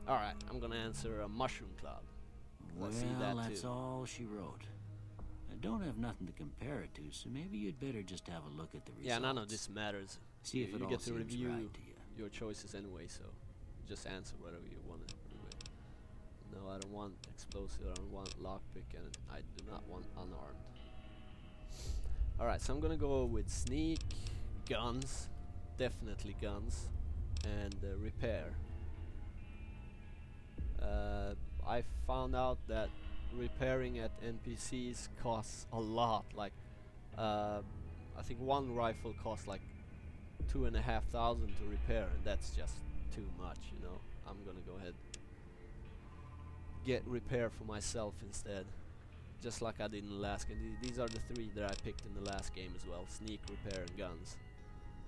Alright, I'm gonna answer a mushroom cloud. Let's see that that's too. all she wrote. I don't have nothing to compare it to, so maybe you'd better just have a look at the results. Yeah, none of this matters. See if it you all get to seems review right to you. your choices anyway, so just answer whatever you want anyway. No, I don't want explosive, I don't want lockpick, and I do not want unarmed. Alright, so I'm gonna go with sneak, guns, definitely guns, and repair. I found out that repairing at NPCs costs a lot. Like, I think one rifle costs like 2,500 to repair, and that's just too much, you know. I'm gonna go ahead get repair for myself instead, just like I did in the last game. These are the three that I picked in the last game as well: sneak, repair, and guns.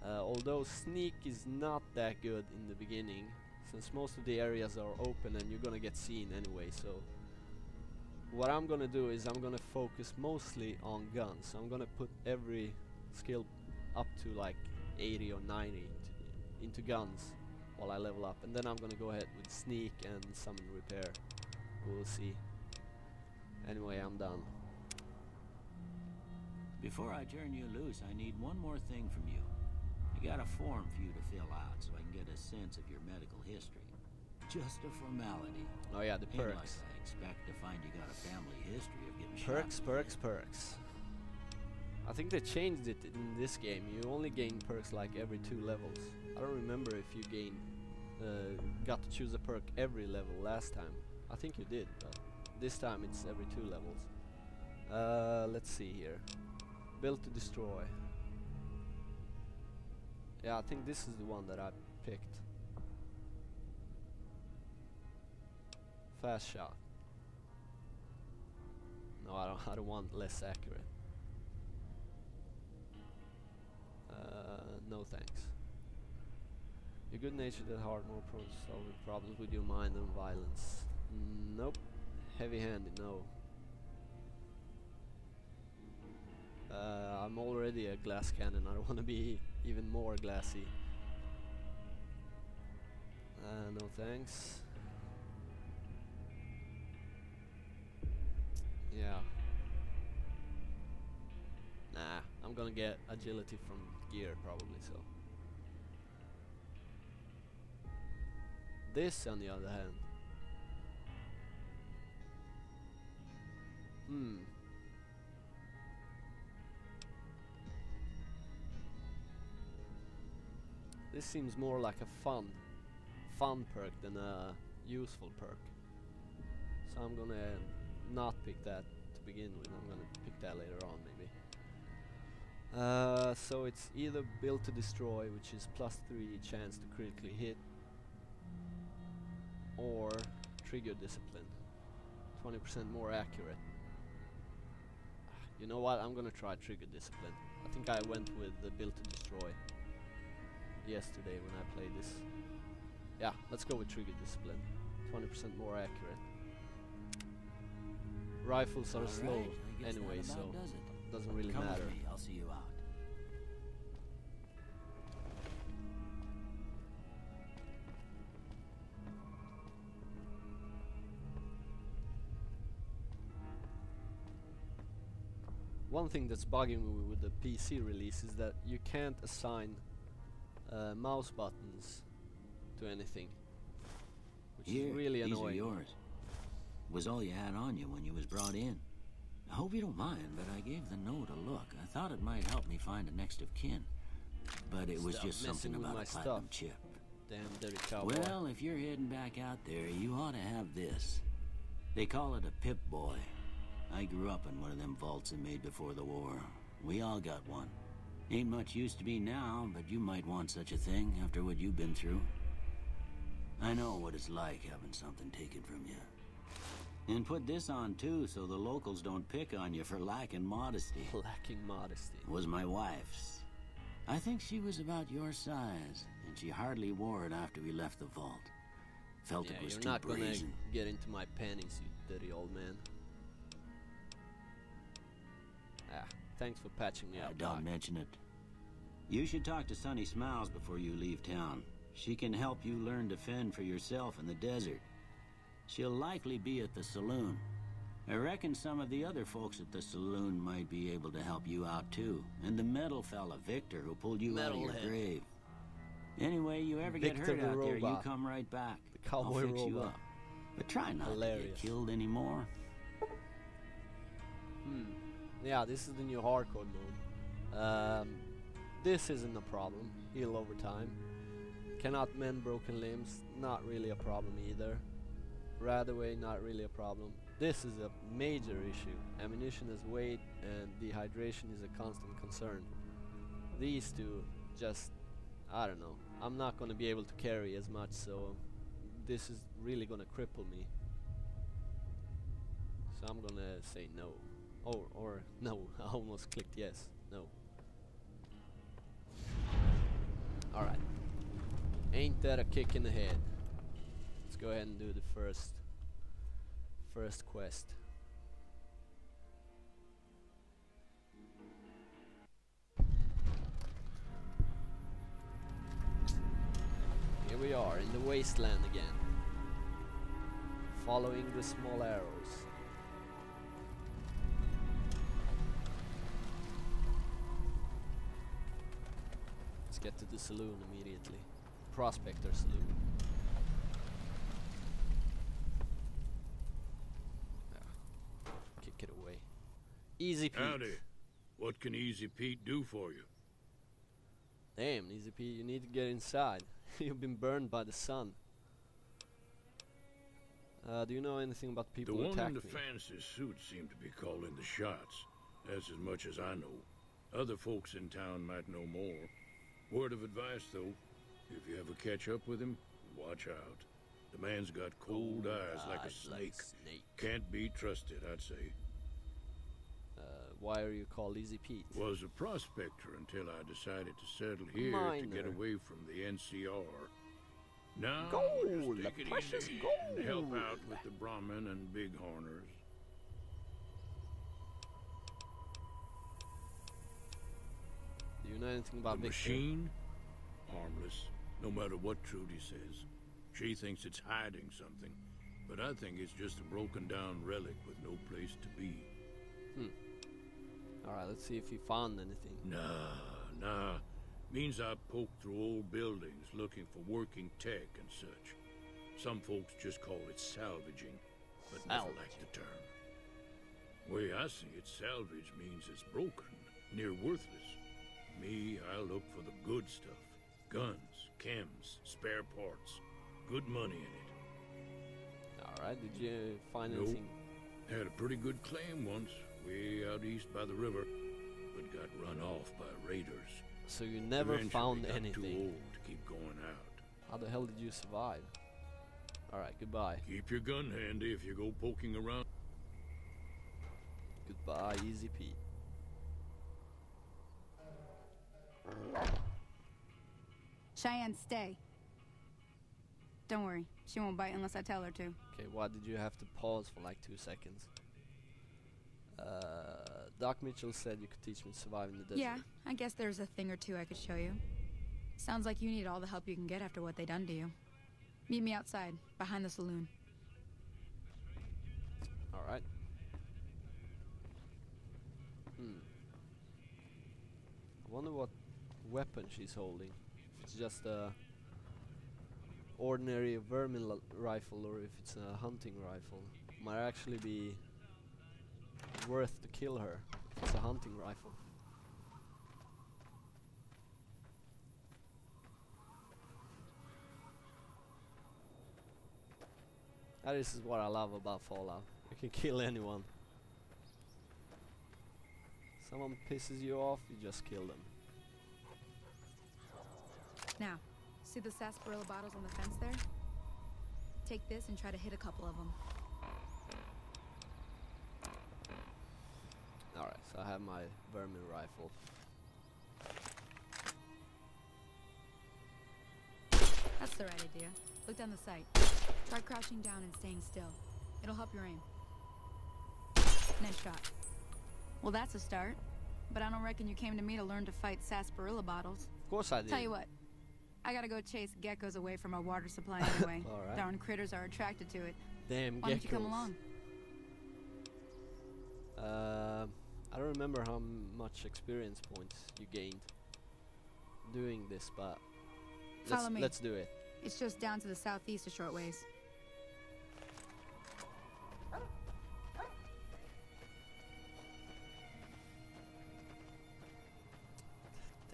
Although sneak is not that good in the beginning, since most of the areas are open and you're gonna get seen anyway. So what I'm gonna do is I'm gonna focus mostly on guns. I'm gonna put every skill up to like 80 or 90 into guns while I level up, and then I'm gonna go ahead with sneak and summon repair. We'll see. Anyway, I'm done. Before I turn you loose, I need one more thing from you. I got a form for you to fill out so I can get a sense of your medical history. Just a formality. Oh yeah, the Ain't like perks. I expect to find you got a family history of getting Perks, shot. perks. I think they changed it in this game. You only gain perks like every 2 levels. I don't remember if you got to choose a perk every level last time. I think you did, but this time it's every 2 levels. Let's see here. Build to destroy. Yeah, I think this is the one that I picked. Fast shot. No, I don't want less accurate. No thanks. You're good-natured at heart, more prone to solving problems with your mind and violence. Nope. Heavy-handed, no. I'm already a glass cannon. I don't want to be even more glassy. No thanks. Yeah. Nah, I'm gonna get agility from gear probably, so. This, on the other hand. This seems more like a fun perk than a useful perk. So I'm gonna not pick that to begin with. I'm gonna pick that later on maybe. So it's either build to destroy, which is +3 chance to critically hit, or trigger discipline, 20% more accurate. You know what? I'm gonna try trigger discipline. I think I went with the build to destroy yesterday when I played this. Yeah, let's go with trigger discipline. 20% more accurate. Rifles are slow anyway, so doesn't really Come matter. with me, I'll see you out. One thing that's bugging me with the PC release is that you can't assign mouse buttons to anything, which is really annoying. These are yours. Was all you had on you when you was brought in. I hope you don't mind, but I gave the note a look. I thought it might help me find a next of kin, but it was just something about a platinum chip. Damn dirty cowboy. Well, if you're heading back out there, you ought to have this. They call it a Pip-Boy. I grew up in one of them vaults they made before the war. We all got one. Ain't much use to me now, but you might want such a thing after what you've been through. I know what it's like having something taken from you. And put this on too, so the locals don't pick on you for lacking modesty. Lacking modesty. Was my wife's. I think she was about your size, and she hardly wore it after we left the vault. Felt it was too brazen. You're not gonna get into my panties, you dirty old man. Ah, thanks for patching me up. Don't mention it. You should talk to Sunny Smiles before you leave town. She can help you learn to fend for yourself in the desert. She'll likely be at the saloon. I reckon some of the other folks at the saloon might be able to help you out too. And the metal fella, Victor, who pulled you out of your grave. Anyway, you ever get hurt out there, you come right back. The cowboy I'll fix you robot. up. But try not to Hilarious. get killed anymore. Yeah, this is the new hardcore mode. This isn't a problem. Heal over time. Cannot mend broken limbs. Not really a problem either. Radaway, not really a problem. This is a major issue. Ammunition is weight and dehydration is a constant concern. These two just, I don't know. I'm not gonna be able to carry as much, so this is really gonna cripple me. So I'm gonna say no. Or no, I almost clicked yes. No. Alright. Ain't that a kick in the head? Let's go ahead and do the first quest. Here we are in the wasteland again. Following the small arrows. Let's get to the saloon immediately. Prospector Saloon. Kick it away. Easy Pete. Howdy. What can Easy Pete do for you? Damn, Easy Pete, you need to get inside. You've been burned by the sun. Do you know anything about people who The one attacked in the me? fancy suit seemed to be calling the shots. That's as much as I know. Other folks in town might know more. Word of advice, though. If you ever catch up with him, watch out. The man's got cold eyes like a snake. Can't be trusted, I'd say. Why are you called Easy Pete? Was a prospector until I decided to settle here to get Miner. away from the NCR. Now, Gold, just take it precious easy gold. and help out with the Brahmin and Bighorners. Do you know anything about The Victor? machine? Harmless, no matter what Trudy says. She thinks it's hiding something, but I think it's just a broken down relic with no place to be. Alright, let's see if you found anything. Nah. Means I poked through old buildings looking for working tech and such. Some folks just call it salvaging, but never liked the term. Way I see it, salvage means it's broken, near worthless. Me, I look for the good stuff. Guns, chems, spare parts. Good money in it. Alright, did you find Nope. anything? Had a pretty good claim once, way out east by the river, but got run off by raiders. So you never Eventually found got anything. too old to keep going out. How the hell did you survive? Alright, goodbye. Keep your gun handy if you go poking around. Goodbye, Easy Pete. Cheyenne, stay. Don't worry, she won't bite unless I tell her to. Okay, why did you have to pause for like 2 seconds? Doc Mitchell said you could teach me to survive in the desert. Yeah, I guess there's a thing or two I could show you. Sounds like you need all the help you can get after what they done to you. Meet me outside, behind the saloon. Alright. I wonder what weapon she's holding. If it's just a ordinary vermin rifle or if it's a hunting rifle. Might actually be worth to kill her if it's a hunting rifle. This is what I love about Fallout. You can kill anyone. Someone pisses you off, you just kill them. Now, see the sarsaparilla bottles on the fence there? Take this and try to hit a couple of them. Alright, so I have my vermin rifle. That's the right idea. Look down the sight. Try crouching down and staying still. It'll help your aim. Nice shot. Well, that's a start. But I don't reckon you came to me to learn to fight sarsaparilla bottles. Of course I did. Tell you what, I gotta go chase geckos away from our water supply anyway. Alright. Darn critters are attracted to it. Damn Why don't you come geckos. along? I don't remember how much experience points you gained doing this, but Follow me. let's do it. It's just down to the southeast a short ways.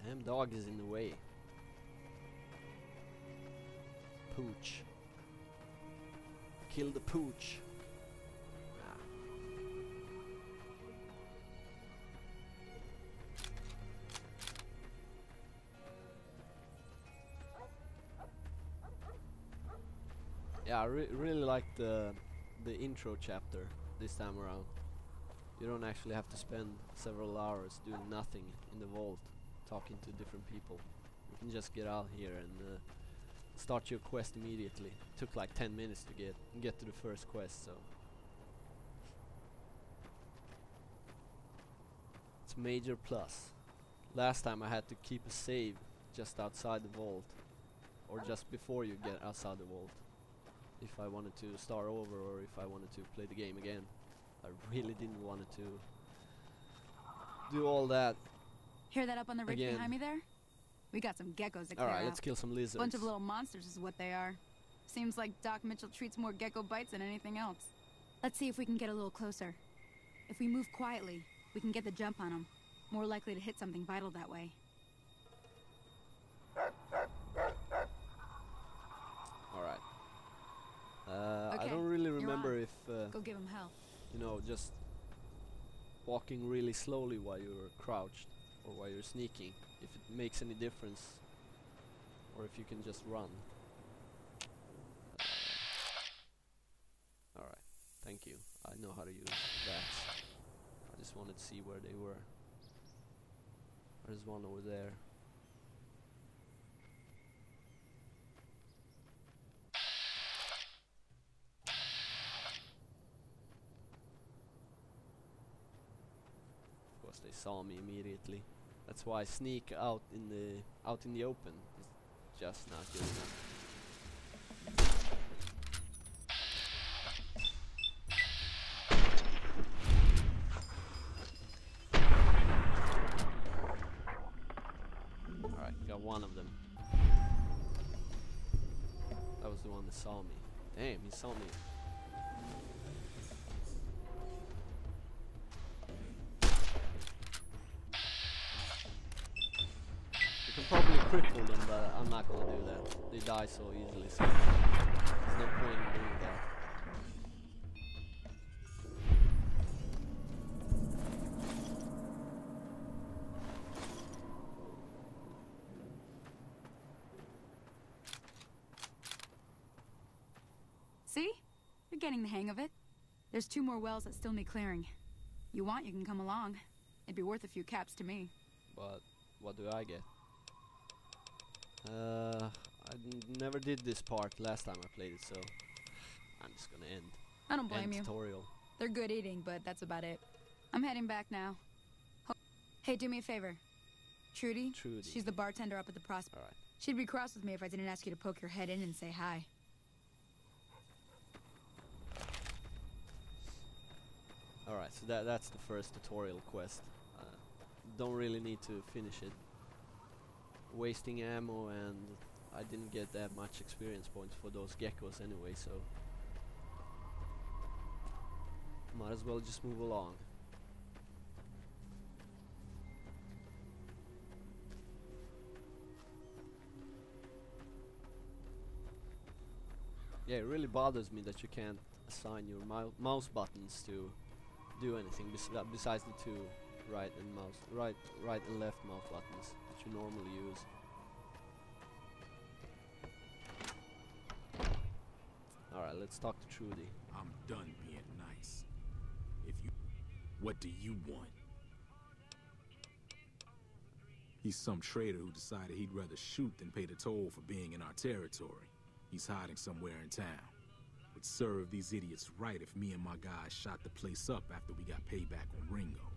Damn dog is in the way. Pooch. Kill the pooch. Ah. Yeah, I really like the intro chapter this time around. You don't actually have to spend several hours doing nothing in the vault, talking to different people. You can just get out here and start your quest immediately. Took like 10 minutes to get to the first quest, so it's major plus. Last time I had to keep a save just outside the vault, or just before you get outside the vault, if I wanted to start over or if I wanted to play the game again. I really didn't want to do all that. Hear that up on the ridge Again. behind me there? We got some geckos to clear Alright, out. let's kill some lizards. Bunch of little monsters is what they are. Seems like Doc Mitchell treats more gecko bites than anything else. Let's see if we can get a little closer. If we move quietly, we can get the jump on them. More likely to hit something vital that way. Alright. I Okay, don't really you're remember on. if, Go give them hell. you know, just walking really slowly while you're crouched or while you're sneaking, if it makes any difference, or if you can just run. Alright, thank you. I know how to use that. I just wanted to see where they were. There's one over there. Of course, they saw me immediately. That's why sneak out in the open is just not good enough. Alright, got one of them. That was the one that saw me. Damn, he saw me. You can probably cripple them, but I'm not gonna do that. They die so easily, so there's no point in doing that. See? You're getting the hang of it. There's 2 more wells that still need clearing. You want, you can come along. It'd be worth a few caps to me. But what do I get? Never did this part last time I played it, so I'm just gonna end. I don't blame you. Tutorial. They're good eating, but that's about it. I'm heading back now. Hey, do me a favor. Trudy? Trudy. She's the bartender up at the Prosper. Alright. She'd be cross with me if I didn't ask you to poke your head in and say hi. Alright, so that's the first tutorial quest. Don't really need to finish it. Wasting ammo, and I didn't get that much experience points for those geckos anyway, so might as well just move along. Yeah, it really bothers me that you can't assign your mouse buttons to do anything besides the 2 right and left mouse buttons that you normally use. Alright, let's talk to Trudy. I'm done being nice. What do you want? He's some traitor who decided he'd rather shoot than pay the toll for being in our territory. He's hiding somewhere in town. Would serve these idiots right if me and my guys shot the place up after we got payback on Ringo.